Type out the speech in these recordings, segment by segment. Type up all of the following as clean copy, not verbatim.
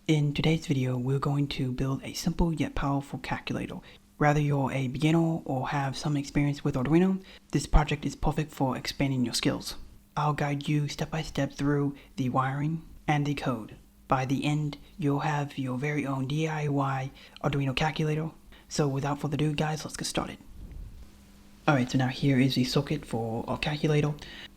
In today's video, we're going to build a simple yet powerful calculator. Whether you're a beginner or have some experience with Arduino, this project is perfect for expanding your skills. I'll guide you step by step through the wiring and the code. By the end, you'll have your very own DIY Arduino calculator. So without further ado, guys, let's get started. Alright, so now here is the circuit for our calculator.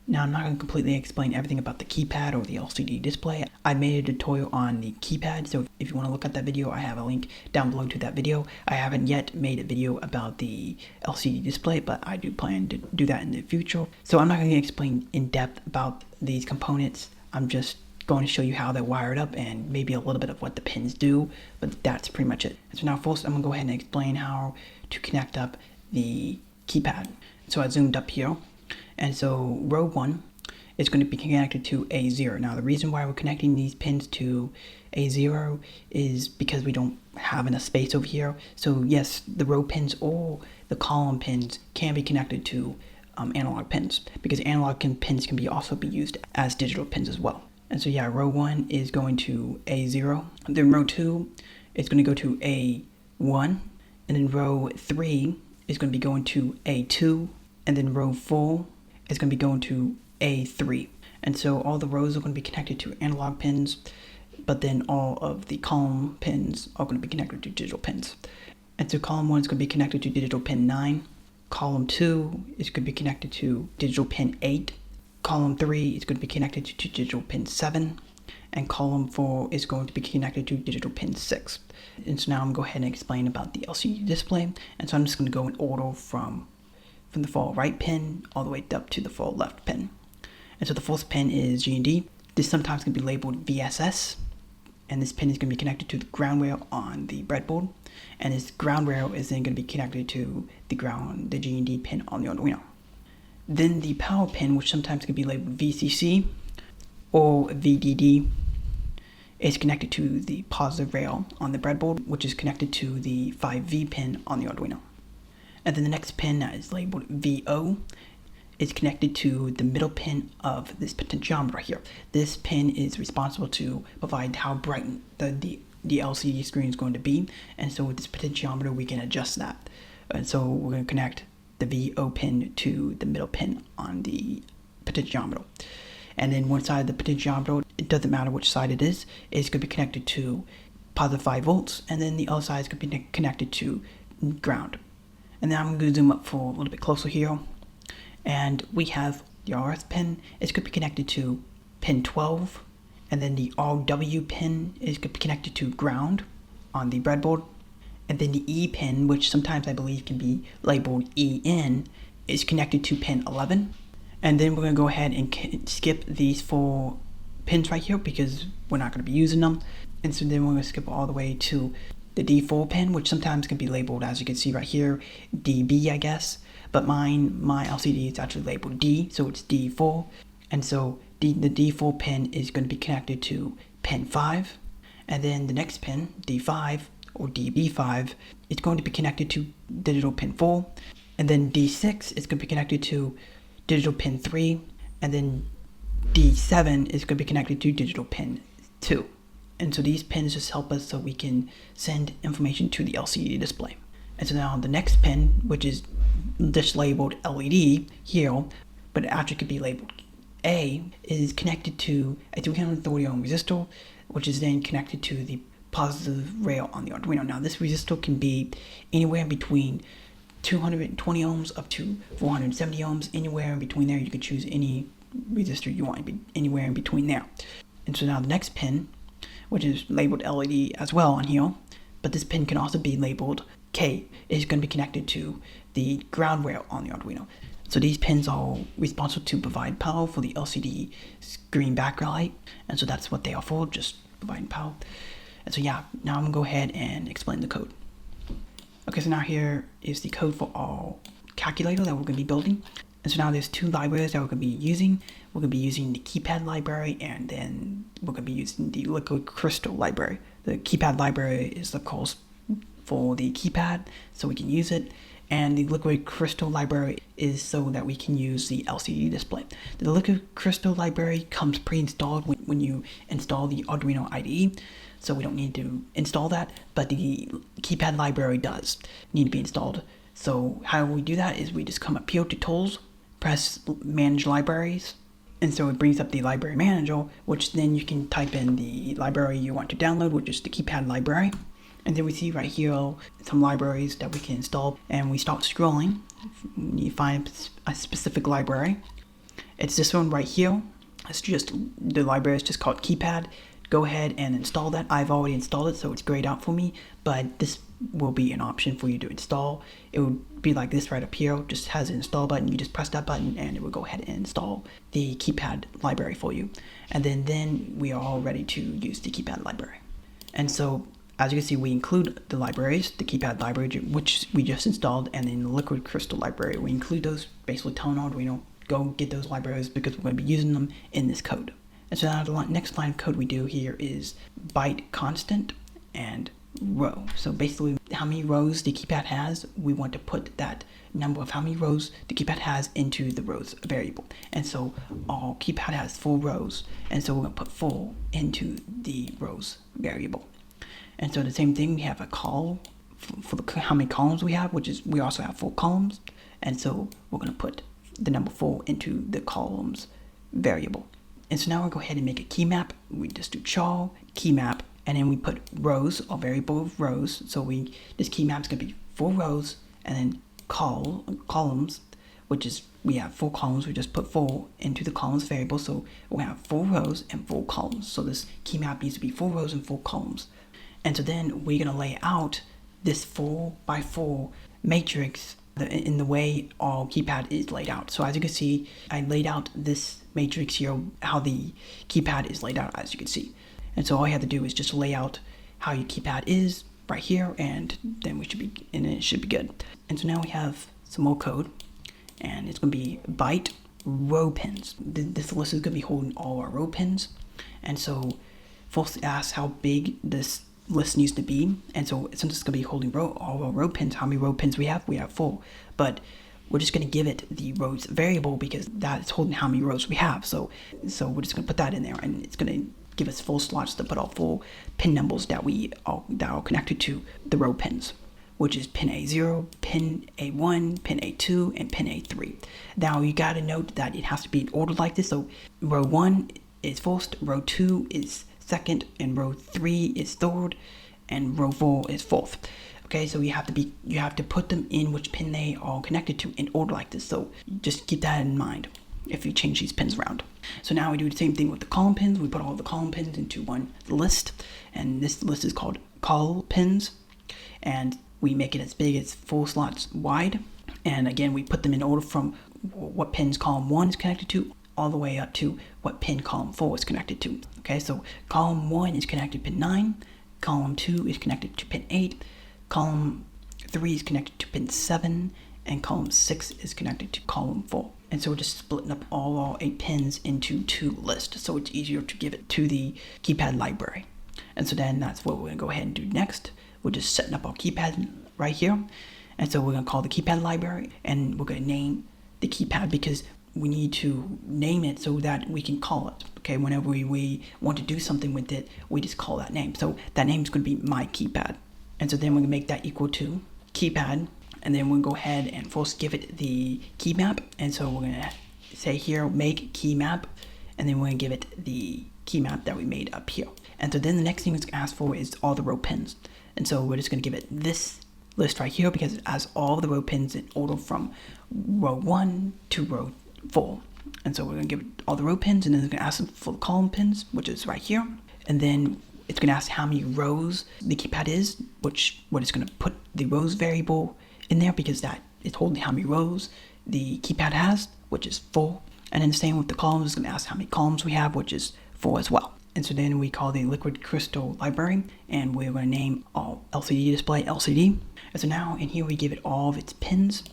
Now I'm not going to completely explain everything about the keypad or the LCD display. I made a tutorial on the keypad, so if you want to look at that video, I have a link down below to that video. I haven't yet made a video about the LCD display, but I do plan to do that in the future. So I'm not going to explain in depth about these components. I'm just going to show you how they're wired up and maybe a little bit of what the pins do, but that's pretty much it. So now first I'm going to go ahead and explain how to connect up the keypad. So I zoomed up here, and so row 1 is going to be connected to A0. Now the reason why we're connecting these pins to A0 is because we don't have enough space over here. So yes, the row pins or the column pins can be connected to analog pins, because analog pins can also be used as digital pins as well. And so yeah, row 1 is going to A0, then row 2 is going to go to A1, and then row 3 is going to be going to A2, and then row 4 is going to be going to A3. And so all the rows are going to be connected to analog pins, but then all of the column pins are going to be connected to digital pins. And so column 1 is going to be connected to digital pin 9, column 2 is going to be connected to digital pin 8, column 3 is going to be connected to digital pin 7, and column 4 is going to be connected to digital pin 6. And so now I'm going to go ahead and explain about the LCD display. And so I'm just going to go in order from the far right pin all the way up to the far left pin. And so the first pin is G&D. This sometimes can be labeled VSS, and this pin is going to be connected to the ground rail on the breadboard, and this ground rail is then going to be connected to the G&D pin on the Arduino. Then the power pin, which sometimes can be labeled VCC or VDD, is connected to the positive rail on the breadboard, which is connected to the 5V pin on the Arduino. And then the next pin that is labeled VO is connected to the middle pin of this potentiometer here. This pin is responsible to provide how bright the LCD screen is going to be, and so with this potentiometer we can adjust that. And so we're going to connect the VO pin to the middle pin on the potentiometer. And then one side of the potentiometer, it doesn't matter which side it is going to be connected to positive 5 volts, and then the other side is going to be connected to ground. And then I'm going to zoom up for a little bit closer here, and we have the RS pin. It's going to be connected to pin 12, and then the RW pin is going to be connected to ground on the breadboard, and then the E pin, which sometimes I believe can be labeled EN, is connected to pin 11. And then we're going to go ahead and skip these 4 pins right here because we're not going to be using them. And so then we're going to skip all the way to the D4 pin, which sometimes can be labeled, as you can see right here, DB, I guess. But my LCD is actually labeled D, so it's D4. And so the D4 pin is going to be connected to pin 5. And then the next pin, D5 or DB5, is going to be connected to digital pin 4. And then D6 is going to be connected to digital pin 3, and then D7 is going to be connected to digital pin 2. And so these pins just help us so we can send information to the LCD display. And so now the next pin, which is just labeled LED here, but it actually could be labeled A, is connected to a 330 ohm resistor, which is then connected to the positive rail on the Arduino. Now this resistor can be anywhere in between 220 ohms up to 470 ohms, anywhere in between there. You can choose any resistor you want, anywhere in between there. And so now the next pin, which is labeled LED as well on here, but this pin can also be labeled K, is going to be connected to the ground rail on the Arduino. So these pins are responsible to provide power for the LCD screen background light, and so that's what they are for, just providing power. And so yeah, now I'm going to go ahead and explain the code. Okay, so now here is the code for our calculator that we're going to be building. And so now there's 2 libraries that we're going to be using. We're going to be using the Keypad library, and then we're going to be using the Liquid Crystal library. The Keypad library is, of course, for the keypad, so we can use it. And the Liquid Crystal library is so that we can use the LCD display. The Liquid Crystal library comes pre-installed when you install the Arduino IDE. so we don't need to install that, but the keypad library does need to be installed. So how we do that is we just come up here to Tools, press Manage Libraries, and so it brings up the library manager, which then you can type in the library you want to download, which is the keypad library. And then we see right here some libraries that we can install, and we start scrolling. You find a specific library. It's this one right here. It's just, the library is just called Keypad. Go ahead and install that. I've already installed it, so it's grayed out for me, but this will be an option for you to install. It would be like this right up here, just has an install button. You just press that button and it will go ahead and install the keypad library for you. And then we are all ready to use the keypad library. And so as you can see, we include the libraries, the keypad library, which we just installed, and then the liquid crystal library. We include those, basically telling Arduino, go get those libraries because we're going to be using them in this code. And so now the next line of code we do here is byte constant and row. So basically how many rows the keypad has, we want to put that number of how many rows the keypad has into the rows variable. And so our keypad has 4 rows, and so we're going to put 4 into the rows variable. And so the same thing, we have a call for how many columns we have, which is we also have 4 columns. And so we're going to put the number 4 into the columns variable. And so now we'll go ahead and make a key map. We just do char key map, and then we put rows, or variable of rows. So this key map is going to be 4 rows, and then columns, which is we have 4 columns. We just put 4 into the columns variable. So we have 4 rows and 4 columns. So this key map needs to be 4 rows and 4 columns. And so then we're going to lay out this 4x4 matrix in the way our keypad is laid out. So as you can see, I laid out this matrix here, how the keypad is laid out, as you can see. And so all you have to do is just lay out how your keypad is right here, and then it should be good. And so now we have some more code, and it's going to be byte row pins. This list is going to be holding all our row pins. And so first asks how big this list needs to be, and so since it's going to be holding all our row pins, how many row pins we have 4, but we're just going to give it the rows variable because that's holding how many rows we have. So we're just going to put that in there, and it's going to give us full slots to put all 4 pin numbers that are connected to the row pins, which is pin A0, pin A1, pin A2, and pin A3. Now you got to note that it has to be in order like this. So row 1 is first, row 2 is second, and row 3 is third, and row 4 is fourth. Okay, so you have to put them in which pin they are connected to in order like this. So just keep that in mind if you change these pins around. So now we do the same thing with the column pins. We put all the column pins into one list, and this list is called call pins, and we make it as big as 4 slots wide. And again, we put them in order from what pins column 1 is connected to all the way up to what pin column 4 is connected to. Okay, so column 1 is connected to pin 9, column 2 is connected to pin 8, column 3 is connected to pin 7, and column 6 is connected to column 4. And so we're just splitting up all our 8 pins into 2 lists, so it's easier to give it to the keypad library. And so then that's what we're going to go ahead and do next. We're just setting up our keypad right here. And so we're going to call the keypad library, and we're going to name the keypad because we need to name it so that we can call it. Okay, whenever we want to do something with it, we just call that name. So that name is going to be my keypad. And so then we're going to make that equal to keypad, and then we'll go ahead and first give it the key map. And so we're going to say here, make key map, and then we're going to give it the key map that we made up here. And so then the next thing it's going to ask for is all the row pins. And so we're just going to give it this list right here because it has all the row pins in order from row 1 to row 4. And so we're going to give it all the row pins, and then it's going to ask for the column pins, which is right here. And then it's going to ask how many rows the keypad is, which what it's going to put the rows variable in there because that is holding how many rows the keypad has, which is 4. And then the same with the columns, it's going to ask how many columns we have, which is 4 as well. And so then we call the liquid crystal library, and we're going to name our LCD display LCD. And so now in here we give it all of its pins.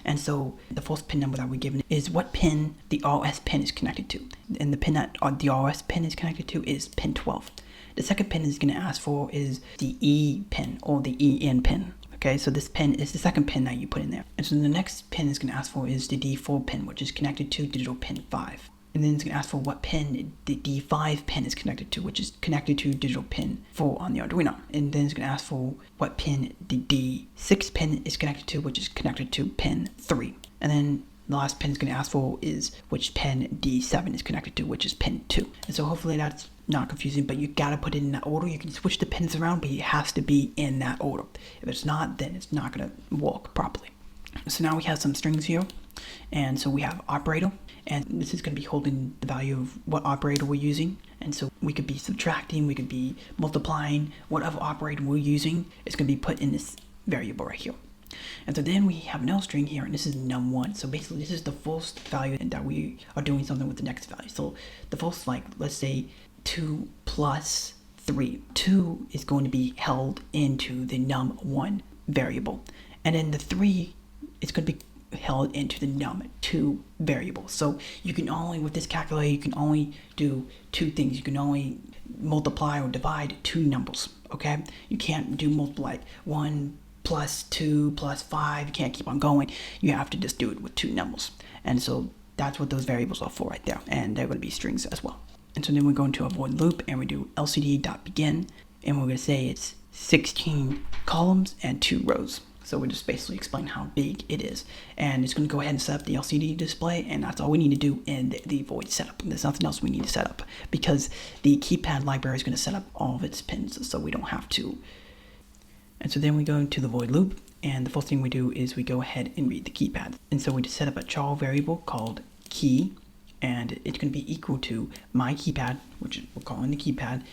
And so the first pin number that we're given is what pin the RS pin is connected to. And the pin that the RS pin is connected to is pin 12. The second pin is going to ask for is the E pin or the EN pin. Okay, so this pin is the second pin that you put in there. And so the next pin is going to ask for is the D4 pin, which is connected to digital pin 5. And then it's going to ask for what pin the D5 pin is connected to, which is connected to digital pin 4 on the Arduino. And then it's going to ask for what pin the D6 pin is connected to, which is connected to pin 3. And then the last pin it's going to ask for is which pin D7 is connected to, which is pin 2. And so hopefully that's not confusing, but you got to put it in that order. You can switch the pins around, but it has to be in that order. If it's not, then it's not going to work properly. So now we have some strings here. And so we have operator, and this is going to be holding the value of what operator we're using. And so we could be subtracting, we could be multiplying, whatever operator we're using is going to be put in this variable right here. And so then we have another string here, and this is num1. So basically this is the first value that we are doing something with the next value. So the first, like, let's say 2 plus 3. 2 is going to be held into the num1 variable. And then the 3 is going to be held into the num2 variable. So you can only, with this calculator, you can only do two things. You can only multiply or divide two numbers, okay? You can't do multiply 1 plus 2 plus 5. You can't keep on going. You have to just do it with two numbers. And so that's what those variables are for right there. And they're going to be strings as well. And so then we go into a void loop and we do lcd.begin, and we're going to say it's 16 columns and 2 rows. So we just basically explain how big it is. And it's going to go ahead and set up the LCD display, and that's all we need to do in the void setup. There's nothing else we need to set up because the keypad library is going to set up all of its pins, so we don't have to. And so then we go into the void loop, and the first thing we do is we go ahead and read the keypad. And so we just set up a char variable called key, and it's going to be equal to my keypad, which we're calling the keypad,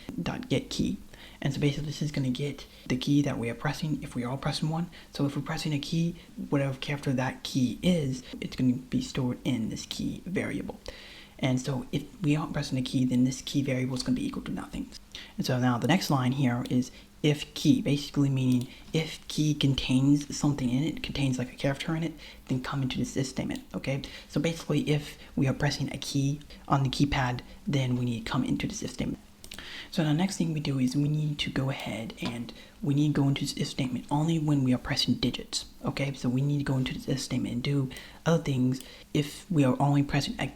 .get key. And so basically this is going to get the key that we are pressing if we are pressing one. So if we're pressing a key, whatever character that key is, it's going to be stored in this key variable. And so if we aren't pressing a key, then this key variable is going to be equal to nothing. And so now the next line here is if key, basically meaning if key contains something in it, contains like a character in it, then come into this if statement, okay? So basically if we are pressing a key on the keypad, then we need to come into this if statement. So the next thing we do is we need to go ahead and we need to go into this if statement only when we are pressing digits, okay? So we need to go into this if statement and do other things if we are only pressing a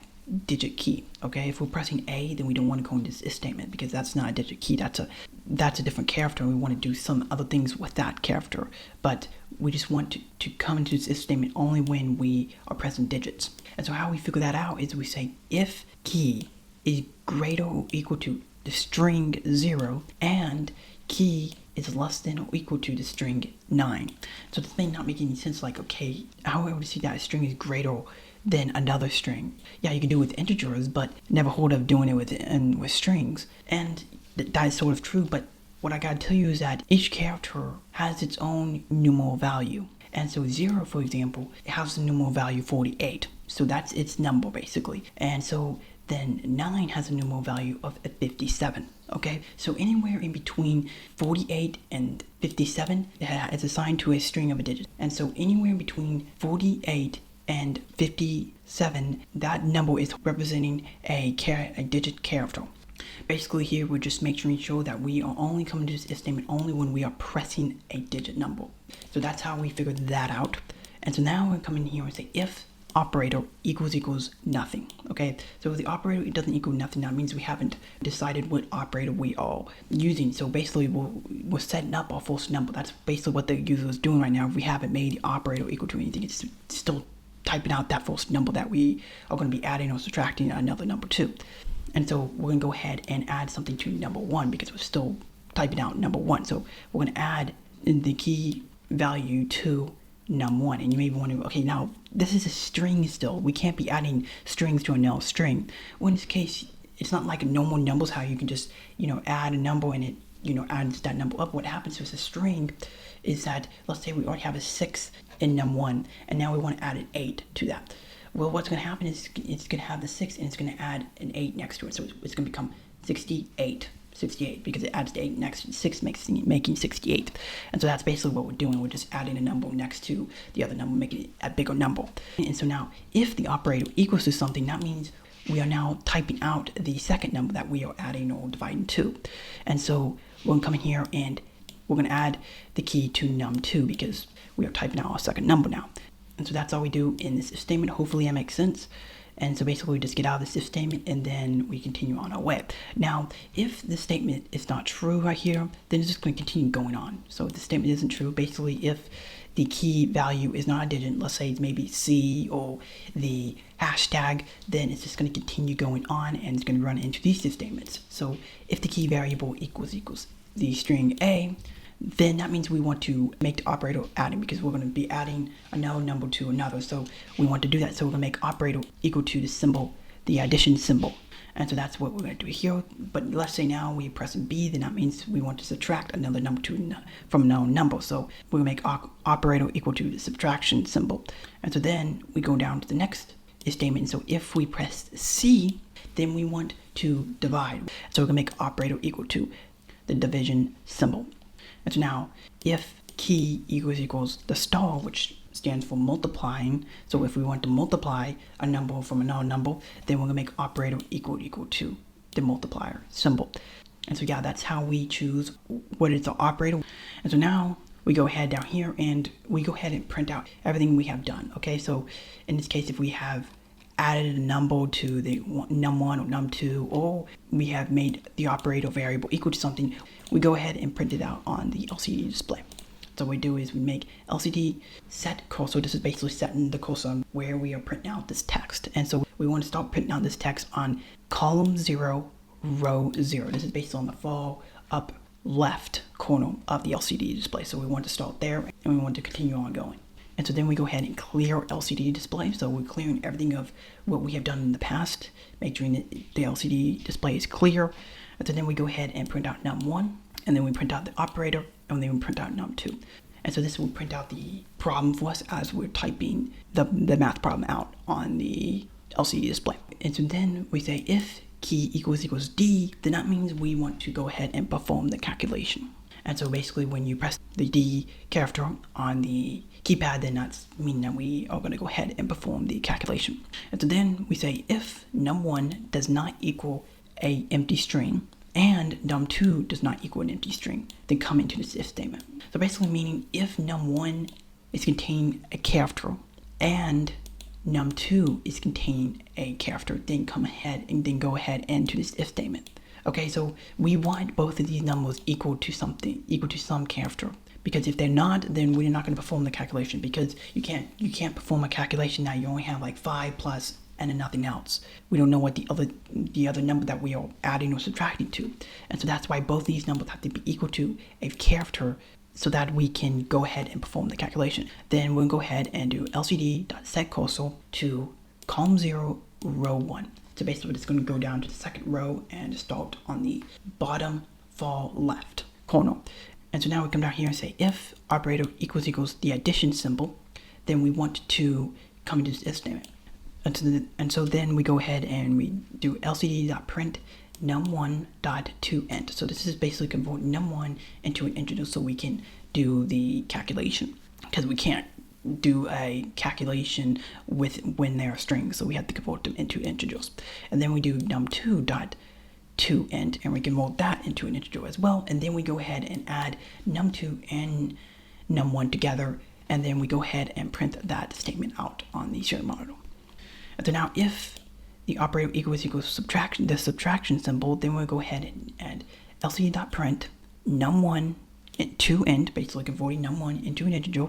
digit key, okay? If we're pressing A, then we don't want to go into this if statement because that's not a digit key. That's a different character. We want to do some other things with that character, but we just want to come into this if statement only when we are pressing digits. And so how we figure that out is we say if key is greater or equal to the string 0 and key is less than or equal to the string 9. So the thing not making any sense, like, okay, how are we able to see that a string is greater than another string? Yeah, you can do it with integers, but never heard of doing it with strings. And that is sort of true, but what I gotta tell you is that each character has its own numeral value. And so 0, for example, it has the numeral value 48. So that's its number, basically. And so then 9 has a numeral value of 57, okay? So anywhere in between 48 and 57 is assigned to a string of a digit. And so anywhere in between 48 and 57, that number is representing a digit character. Basically here we're just making sure that we are only coming to this if statement only when we are pressing a digit number. So that's how we figured that out. And so now we're coming here and say if operator equals nothing, okay? So if the operator doesn't equal nothing, that means we haven't decided what operator we are using. So basically we're setting up our first number. That's basically what the user is doing right now. If we haven't made the operator equal to anything, it's still typing out that first number that we are going to be adding or subtracting another number to. And so we're going to go ahead and add something to number 1 because we're still typing out number 1. So we're going to add the key value to num1. And you may be wondering, okay, now this is a string still. We can't be adding strings to another string. Well, in this case, it's not like normal numbers how you can just, add a number and it, adds that number up. What happens with a string is that, let's say we already have a 6 in num1, and now we want to add an 8 to that. Well, what's going to happen is it's going to have the 6 and it's going to add an 8 next to it. So it's going to become 68 because it adds the 8 next to 6, making 68. And so that's basically what we're doing. We're just adding a number next to the other number, making it a bigger number. And so now if the operator equals to something, that means we are now typing out the second number that we are adding or dividing to. And so we're going to come in here and we're going to add the key to num2 because we are typing out our second number now. And so that's all we do in this if statement. Hopefully that makes sense. And so basically we just get out of this if statement and then we continue on our way. Now, if the statement is not true right here, then it's just going to continue going on. So if the statement isn't true, basically if the key value is not a digit, let's say it's maybe C or the hashtag, then it's just going to continue going on and it's going to run into these if statements. So if the key variable equals the string A, then that means we want to make the operator adding, because we're going to be adding another number to another. So we want to do that. So we're going to make operator equal to the symbol, the addition symbol. And so that's what we're going to do here. But let's say now we press B, then that means we want to subtract another number from a known number. So we're going to make operator equal to the subtraction symbol. And so then we go down to the next if statement. So if we press C, then we want to divide. So we're going to make operator equal to the division symbol. And so now, if key equals the star, which stands for multiplying, so if we want to multiply a number from another number, then we're going to make operator equal to the multiplier symbol. And so yeah, that's how we choose what is the operator. And so now we go ahead down here and we go ahead and print out everything we have done. Okay, so in this case, if we have added a number to the num1 or num2, or we have made the operator variable equal to something, we go ahead and print it out on the LCD display. So what we do is we make LCD set cursor. This is basically setting the cursor on where we are printing out this text. And so we want to start printing out this text on column 0, row 0. This is based on the far up left corner of the LCD display. So we want to start there and we want to continue on going. And so then we go ahead and clear LCD display. So we're clearing everything of what we have done in the past, make sure that the LCD display is clear. And so then we go ahead and print out num1, and then we print out the operator, and then we print out num2. And so this will print out the problem for us as we're typing the math problem out on the LCD display. And so then we say if key equals D, then that means we want to go ahead and perform the calculation. And so basically when you press the D character on the keypad, then that's meaning that we are going to go ahead and perform the calculation. And so then we say if num1 does not equal a empty string and num2 does not equal an empty string, then come into this if statement. So basically meaning if num1 is containing a character and num2 is containing a character, then come ahead and then go ahead into this if statement. Okay, so we want both of these numbers equal to some character, because if they're not, then we're not going to perform the calculation, because you can't perform a calculation now. You only have like 5 plus and then nothing else. We don't know what the other number that we are adding or subtracting to, and so that's why both these numbers have to be equal to a character so that we can go ahead and perform the calculation. Then we'll go ahead and do lcd.setCursor to column 0, row 1. So basically we're just going to go down to the second row and start on the bottom far left corner. And so now we come down here and say if operator equals the addition symbol, then we want to come into this if statement. And so then we go ahead and we do lcd.print num1.toInt. So this is basically converting num1 into an integer so we can do the calculation, because we can't do a calculation when they're strings, so we have to convert them into integers. And then we do num2.toInt, and we convert that into an integer as well. And then we go ahead and add num2 and num1 together, and then we go ahead and print that statement out on the serial monitor. And so now if the operator equals subtraction, the subtraction symbol, then we'll go ahead and add lcd.print num1 toInt, basically converting num1 into an integer,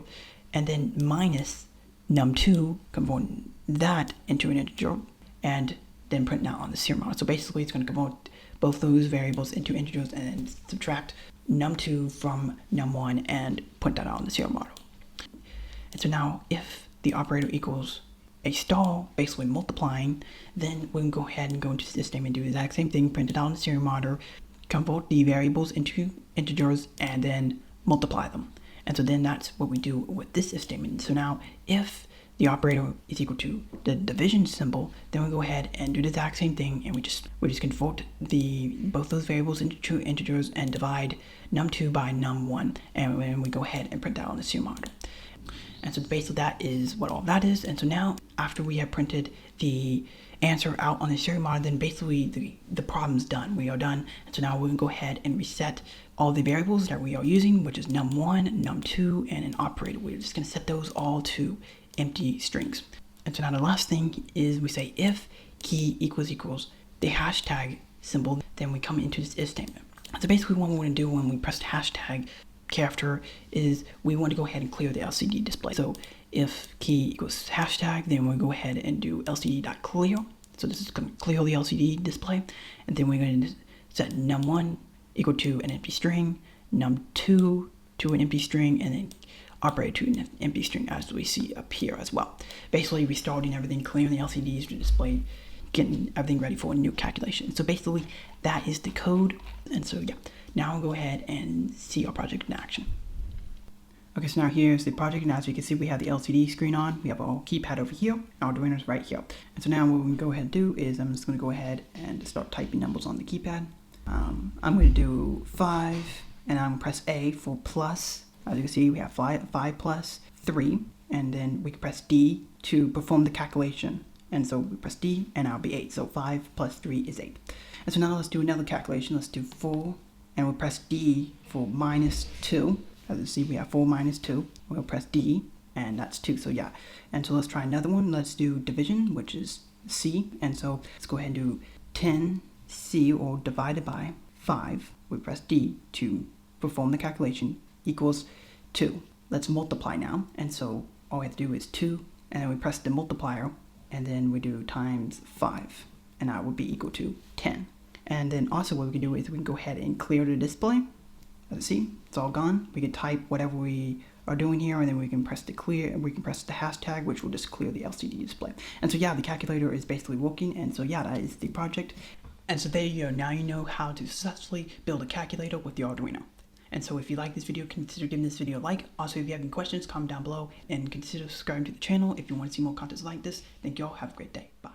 and then minus num2, converting that into an integer, and then print that on the serial monitor. So basically it's going to convert both those variables into integers and then subtract num2 from num1 and print that out on the serial monitor. And so now if the operator equals a star, basically multiplying, then we can go ahead and go into this statement, do the exact same thing, print it out on the serial monitor, convert the variables into integers, and then multiply them. And so then that's what we do with this if statement. So now if the operator is equal to the division symbol, then we go ahead and do the exact same thing, and we just convert both those variables into true integers and divide num2 by num1, and then we go ahead and print that on the serial monitor. And so basically that is what all that is. And so now after we have printed the answer out on the serial monitor, then basically the problem's done. We are done. And so now we can go ahead and reset all the variables that we are using, which is num1, num2, and an operator. We're just going to set those all to empty strings. And so now the last thing is we say if key equals the hashtag symbol, then we come into this if statement. So basically what we want to do when we press the hashtag character is we want to go ahead and clear the LCD display. So if key equals hashtag, then we'll go ahead and do lcd.clear. So this is going to clear the LCD display, and then we're going to set num1 equal to an empty string, num2 to an empty string, and then operator to an empty string, as we see up here as well. Basically restarting everything, clearing the LCDs to display, getting everything ready for a new calculation. So basically that is the code. And so yeah, now I'll go ahead and see our project in action. Okay, so now here's the project, and as you can see, we have the LCD screen on, we have our keypad over here, our Arduino's right here. And so now what we can go ahead and do is I'm just going to go ahead and start typing numbers on the keypad. I'm going to do 5, and I'm going to press A for plus. As you can see, we have 5 plus 3, and then we can press D to perform the calculation. And so we press D, and that'll be 8. So 5 plus 3 is 8. And so now let's do another calculation. Let's do 4, and we'll press D for minus 2. As you see, we have 4 minus 2. We'll press D, and that's 2. So yeah. And so let's try another one. Let's do division, which is C. And so let's go ahead and do 10C, or divided by 5. We press D to perform the calculation, equals 2. Let's multiply now. And so all we have to do is 2, and then we press the multiplier, and then we do times 5, and that would be equal to 10. And then also what we can do is we can go ahead and clear the display. As you see, it's all gone. We can type whatever we are doing here, and then we can press the clear, and we can press the hashtag, which will just clear the LCD display. And so yeah, the calculator is basically working, and so yeah, that is the project. And so there you go. Now you know how to successfully build a calculator with the Arduino. And so if you like this video, consider giving this video a like. Also, if you have any questions, comment down below, and consider subscribing to the channel if you want to see more content like this. Thank you all. Have a great day. Bye.